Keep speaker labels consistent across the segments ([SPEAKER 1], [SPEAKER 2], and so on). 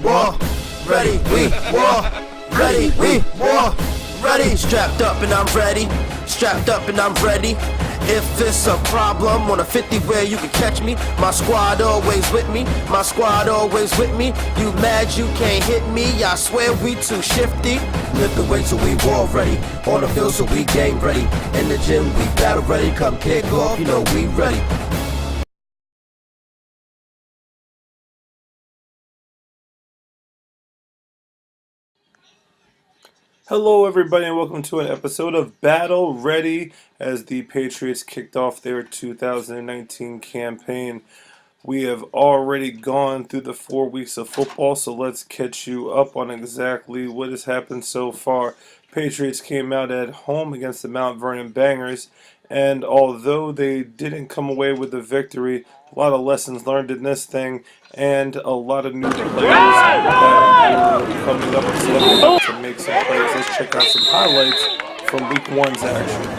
[SPEAKER 1] war ready, we war ready, we war ready. Strapped up and I'm ready, strapped up and I'm ready. If it's a problem on a 50 where you can catch me, my squad always with me, my squad always with me. You mad you can't hit me, I swear we too shifty. Lift the weight so we war ready, on the field so we game ready. In the gym we battle ready, come kick off, you know we ready.
[SPEAKER 2] Hello everybody and welcome to an episode of Battle Ready as the Patriots kicked off their 2019 campaign. We have already gone through the 4 weeks of football, so let's catch you up on exactly what has happened so far. Patriots came out at home against the Mount Vernon Bangers, and although they didn't come away with the victory, a lot of lessons learned in this thing, and a lot of new players that are coming up and stepping up to make some plays. Let's check out some highlights from Week 1's action.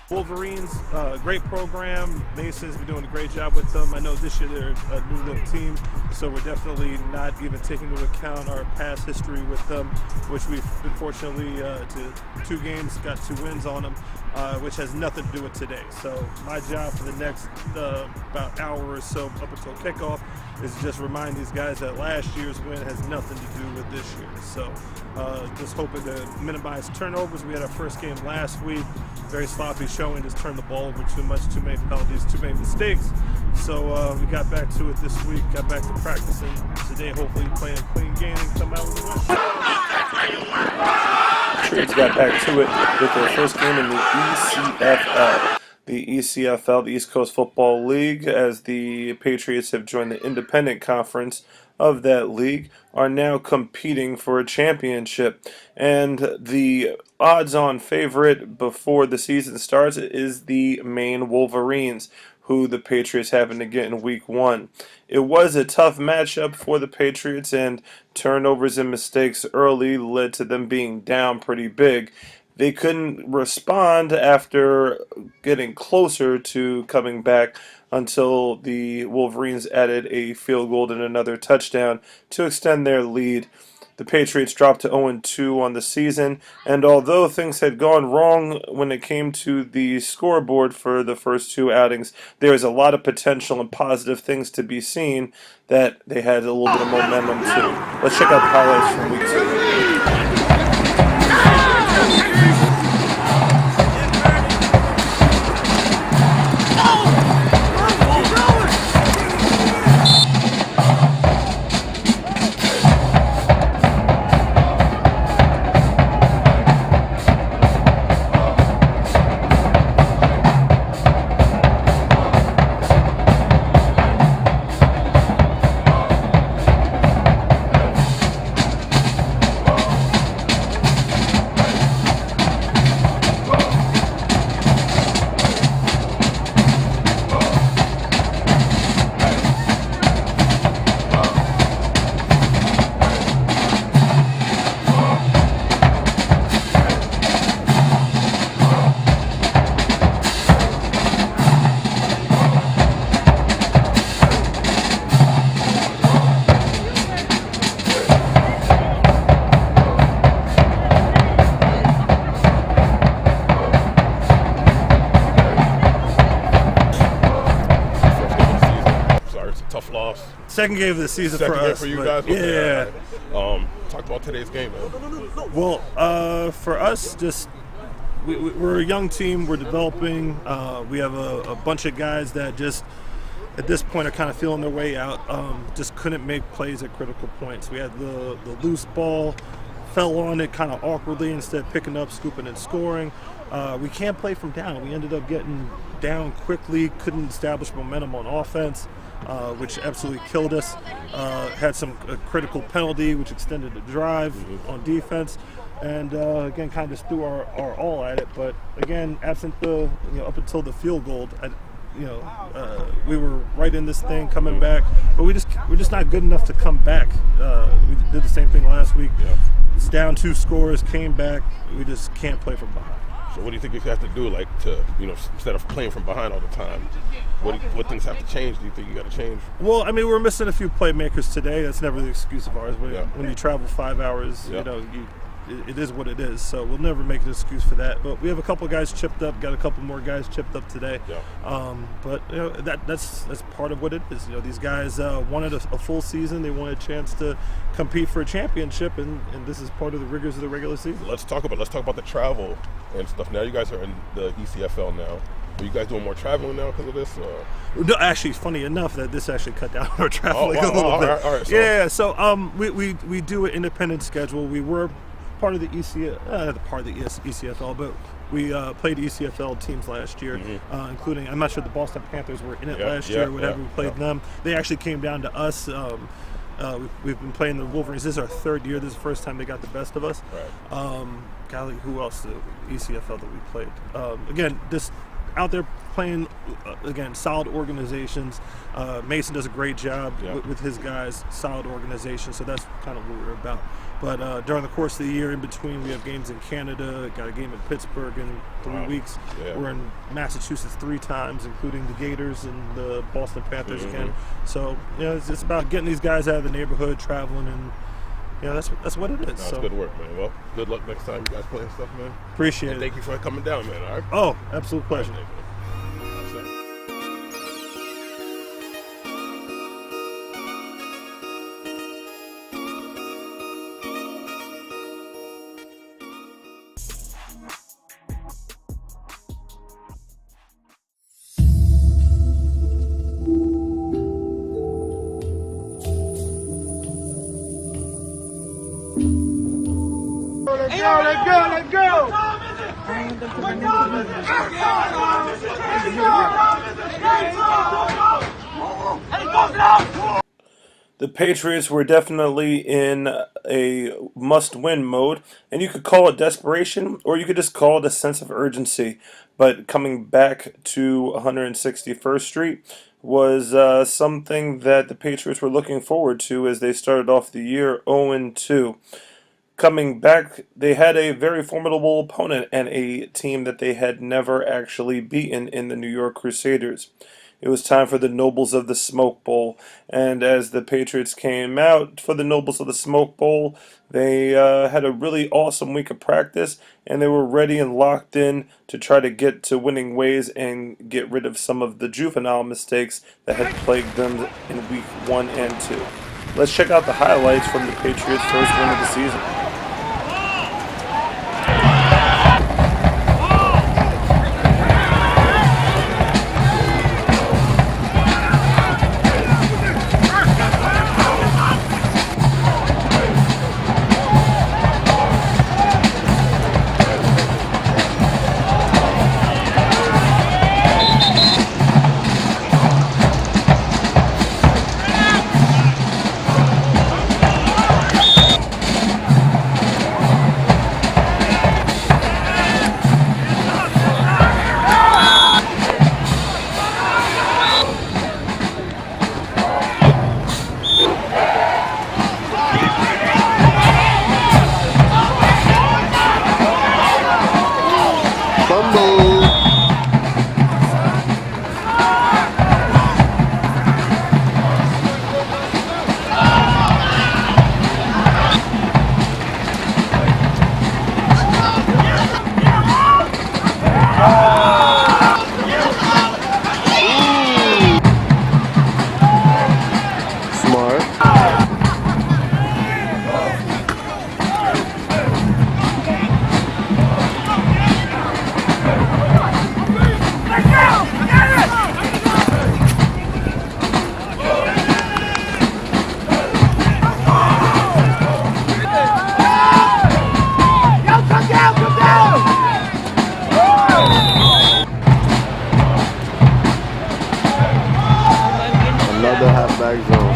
[SPEAKER 2] Wolverines, great program. Mason's been doing a great job with them. I know this year they're a new look team, so we're definitely not even taking into account our past history with them, which we've unfortunately to 2 games got 2 wins on them, which has nothing to do with today. So my job for the next about hour or so up until kickoff is just remind these guys that last year's win has nothing to do with this year. So just hoping to minimize turnovers. We had our first game last week, very sloppy showing, just turned the ball over too much, too many penalties, too many mistakes. So we got back to it this week, got back to practicing today, hopefully playing a clean game and come out with a win. Patriots got back to it with their first game in the ECFL. The ECFL, the East Coast Football League, as the Patriots have joined the independent conference of that league, are now competing for a championship. And the odds-on favorite before the season starts is the Maine Wolverines, who the Patriots happen to get in Week 1. It was a tough matchup for the Patriots, and turnovers and mistakes early led to them being down pretty big. They couldn't respond after getting closer to coming back until the Wolverines added a field goal and another touchdown to extend their lead. The Patriots dropped to 0-2 on the season, and although things had gone wrong when it came to the scoreboard for the first 2 outings, there is a lot of potential and positive things to be seen that they had a little bit of momentum too. Let's check out the highlights from Week 2.
[SPEAKER 3] tough loss.
[SPEAKER 2] Second game of the season
[SPEAKER 3] Second
[SPEAKER 2] for
[SPEAKER 3] game
[SPEAKER 2] us.
[SPEAKER 3] for you
[SPEAKER 2] but
[SPEAKER 3] guys?
[SPEAKER 2] Yeah.
[SPEAKER 3] Okay, all right. Talk about today's game, man.
[SPEAKER 2] Well, for us, just we're a young team. We're developing. We have a bunch of guys that just at this point are kind of feeling their way out. Just couldn't make plays at critical points. We had the loose ball, fell on it kind of awkwardly instead of picking up, scooping, and scoring. We can't play from down. We ended up getting down quickly, couldn't establish momentum on offense, which absolutely killed us. Had some critical penalty, which extended the drive on defense. And again, kind of just threw our all at it. But again, absent the up until the field goal, we were right in this thing coming back. But we're just not good enough to come back. We did the same thing last week.
[SPEAKER 3] Yeah.
[SPEAKER 2] It's down 2 scores, came back. We just can't play from behind.
[SPEAKER 3] So what do you think you have to do, like, to, instead of playing from behind all the time, what things have to change? Do you think you got to change?
[SPEAKER 2] Well, I mean, we're missing a few playmakers today. That's never the excuse of ours.
[SPEAKER 3] Yeah.
[SPEAKER 2] When you travel 5 hours,
[SPEAKER 3] Yeah.
[SPEAKER 2] it is what it is. So we'll never make an excuse for that. But we have a couple guys chipped up. Got a couple more guys chipped up today.
[SPEAKER 3] Yeah.
[SPEAKER 2] But that's part of what it is. These guys wanted a full season. They wanted a chance to compete for a championship, and this is part of the rigors of the regular season.
[SPEAKER 3] Let's talk about the travel and stuff. Now you guys are in the ECFL now. Are you guys doing more traveling now because of this?
[SPEAKER 2] No, actually, funny enough that this actually cut down our traveling
[SPEAKER 3] wow.
[SPEAKER 2] a little bit.
[SPEAKER 3] All right, so.
[SPEAKER 2] Yeah, so we do an independent schedule. We were part of the ECFL, but we played ECFL teams last year, including, I'm not sure the Boston Panthers were in it last year or whatever. We played them. They actually came down to us. We've been playing the Wolverines. This is our 3rd year. This is the first time they got the best of us.
[SPEAKER 3] Right.
[SPEAKER 2] Golly, who else? ECFL that we played. Again, just out there playing, again, solid organizations. Mason does a great job with his guys, solid organization, so that's kind of what we're about. But during the course of the year, in between, we have games in Canada, got a game in Pittsburgh in 3 weeks.
[SPEAKER 3] Yeah.
[SPEAKER 2] We're in Massachusetts 3 times, including the Gators and the Boston Panthers again. So, it's about getting these guys out of the neighborhood, traveling, and that's what it is.
[SPEAKER 3] That's good work, man. Well, good luck next time you guys playing stuff, man.
[SPEAKER 2] Appreciate it.
[SPEAKER 3] Thank you for coming down, man. All right.
[SPEAKER 2] Oh, absolute pleasure.
[SPEAKER 4] Let's go!
[SPEAKER 2] The Patriots were definitely in a must-win mode, and you could call it desperation, or you could just call it a sense of urgency. But coming back to 161st Street was something that the Patriots were looking forward to as they started off the year 0-2. Coming back, they had a very formidable opponent and a team that they had never actually beaten in the New York Crusaders. It was time for the Nobles of the Smoke Bowl, and as the Patriots came out for the Nobles of the Smoke Bowl, they had a really awesome week of practice, and they were ready and locked in to try to get to winning ways and get rid of some of the juvenile mistakes that had plagued them in week 1 and 2. Let's check out the highlights from the Patriots' first win of the season.
[SPEAKER 4] flag zone.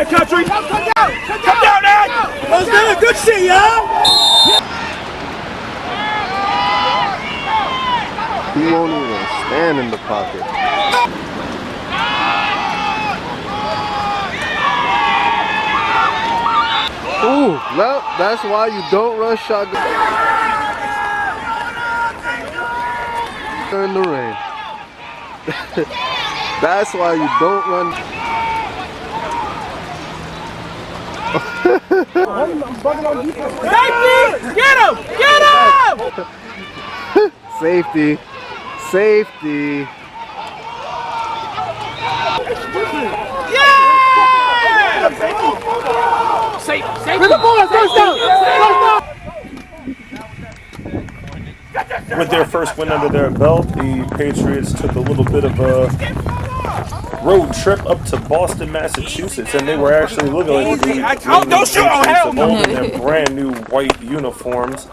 [SPEAKER 5] Country! Come down, Ed! Let's do it! Good shit, y'all!
[SPEAKER 4] He won't even stand in the pocket. Ooh, no, that's why you don't run shotgun in the rain. That's why you don't run.
[SPEAKER 5] Safety! Get him! Get him!
[SPEAKER 4] Safety. Safety.
[SPEAKER 5] Yeah! Safe! With the ball! First down!
[SPEAKER 2] With their first win under their belt, the Patriots took a little bit of a road trip up to Boston, Massachusetts, and they were actually looking like the Patriots of old in their brand new white uniforms.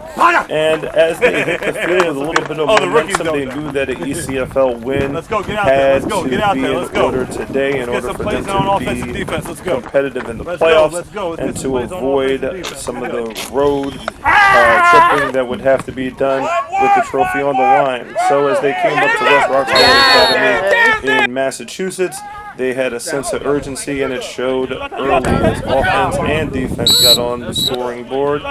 [SPEAKER 2] And as they hit the field with a little bit of momentum, they knew that an ECFL win had to be in order today in order for them to be competitive in the playoffs and to avoid some of the road tripping that would have to be done with the trophy on the line. So as they came up to West Roxbury Academy in Massachusetts, they had a sense of urgency, and it showed early as offense and defense got on the scoring board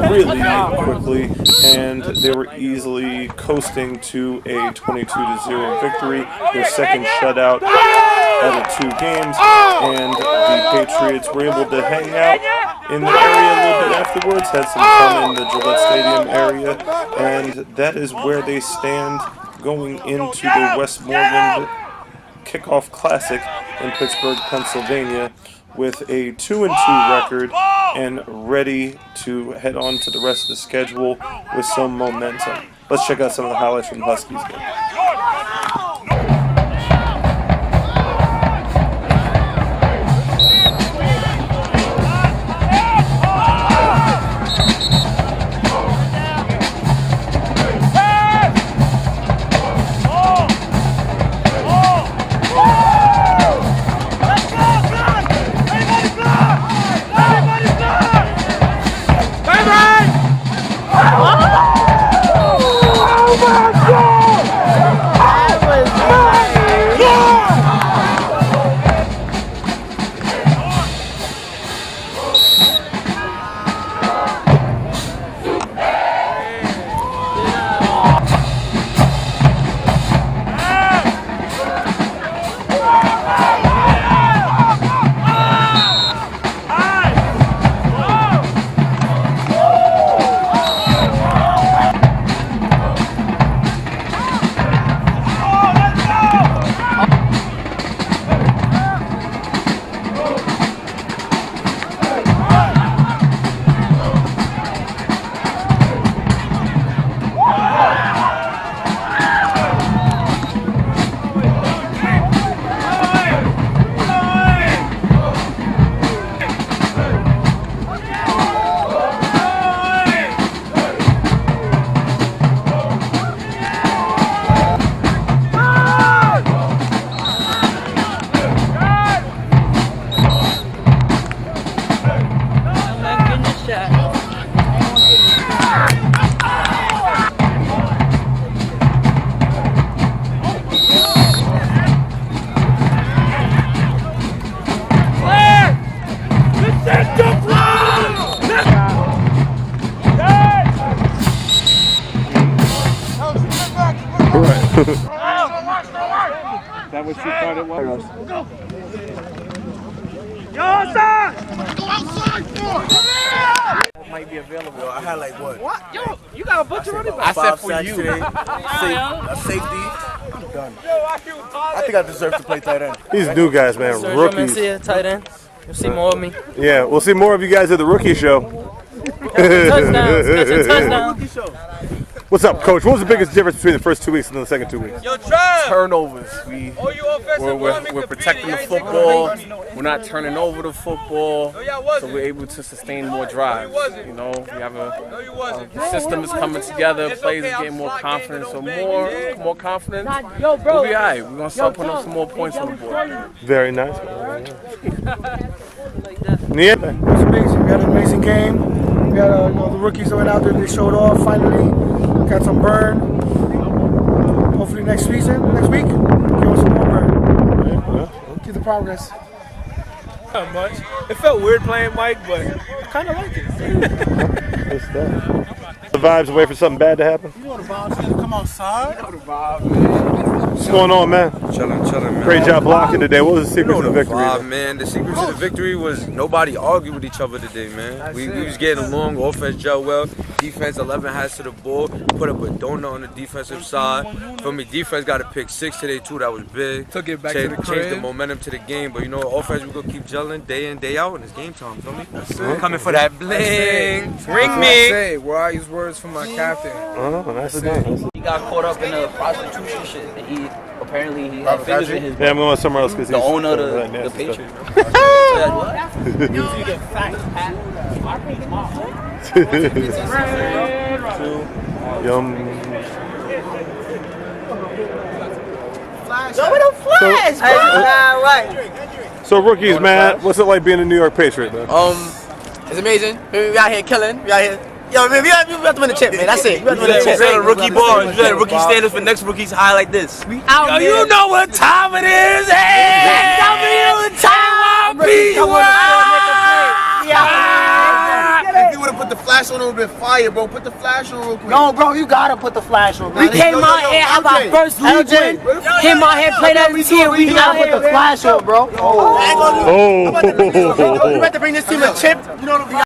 [SPEAKER 2] really quickly, and they were easily coasting to a 22-0 victory, their second shutout out of 2 games, and the Patriots were able to hang out in the area a little bit afterwards, had some fun in the Gillette Stadium area, and that is where they stand going into the Westmoreland Kickoff Classic in Pittsburgh, Pennsylvania, with a 2-2 record and ready to head on to the rest of the schedule with some momentum. Let's check out some of the highlights from the Huskies game.
[SPEAKER 5] That what you thought it was? Go! Go outside! Go outside!
[SPEAKER 6] might be available.
[SPEAKER 5] Yo, I had like what?
[SPEAKER 6] Yo, you got a bunch of running backs. I said for you.
[SPEAKER 5] Today. A safety. I'm done. I think I deserve to play tight end.
[SPEAKER 2] These new guys, man,
[SPEAKER 7] Sergio
[SPEAKER 2] rookies.
[SPEAKER 7] Mencia, tight end. You'll see more of me.
[SPEAKER 2] Yeah, we'll see more of you guys at the rookie show.
[SPEAKER 7] Touchdowns. Catching touchdowns.
[SPEAKER 2] What's up, Coach? What was the biggest difference between the first 2 weeks and the second 2 weeks?
[SPEAKER 6] Turnovers. We're protecting the football. We're not turning over the football, so we're able to sustain more drives. You know, we have a system is coming together. Players are getting more confidence, so more confidence. We'll be all right. We're gonna start putting up some more points on the board.
[SPEAKER 2] Very nice.
[SPEAKER 5] It was amazing. We had an amazing game. We had the rookies that went out there. They showed off. Finally, got some burn. Hopefully next week, give us some more burn. Keep the progress.
[SPEAKER 8] Not much. It felt weird playing Mike, but I kind of like it.
[SPEAKER 2] Good stuff. The vibes away for something bad to happen?
[SPEAKER 5] You know the vibes. Come outside. You know the vibe, man.
[SPEAKER 2] What's going on, man?
[SPEAKER 9] Chilling, man.
[SPEAKER 2] Great job blocking today. What was the secret to the victory?
[SPEAKER 9] Man, the secret to the victory was nobody argued with each other today, man. We was getting along. Offense gel well. Defense 11 hands to the ball. Put up a donut on the defensive side. For me, defense got a pick 6 today too. That was big.
[SPEAKER 8] Took it back to the crib.
[SPEAKER 9] Changed the momentum to the game. But you know, offense we gonna keep gelling day in day out, and it's game time. Feel me? We're coming for that bling. Ring me.
[SPEAKER 8] Where I use words from my captain.
[SPEAKER 2] Oh, nice done.
[SPEAKER 7] He got caught up in the prostitution shit. And he apparently had fingers in his.
[SPEAKER 2] Yeah, I'm going somewhere else because
[SPEAKER 7] The owner of the Patriots. You get facts, Pat.
[SPEAKER 2] Yum.
[SPEAKER 7] Go with the flash,
[SPEAKER 2] So rookies, man, what's it like being a New York Patriot, man?
[SPEAKER 7] It's amazing. We out here killing. We out here. Yo, man, we have to win the chip, man. That's it. We have to win the chip.
[SPEAKER 5] We rookie bars. We had rookie standards for next rookies high like this.
[SPEAKER 7] We out here.
[SPEAKER 5] You know what time it is. Hey! If you would have put the flash on, it would have been fire, bro. Put the flash on real quick.
[SPEAKER 7] No, bro, you gotta put the flash on.
[SPEAKER 5] We came out here, have our first league win.
[SPEAKER 7] Came out here, played as a team. We gotta put the flash on, bro.
[SPEAKER 2] Oh.
[SPEAKER 5] We about to bring this team a chip. You know what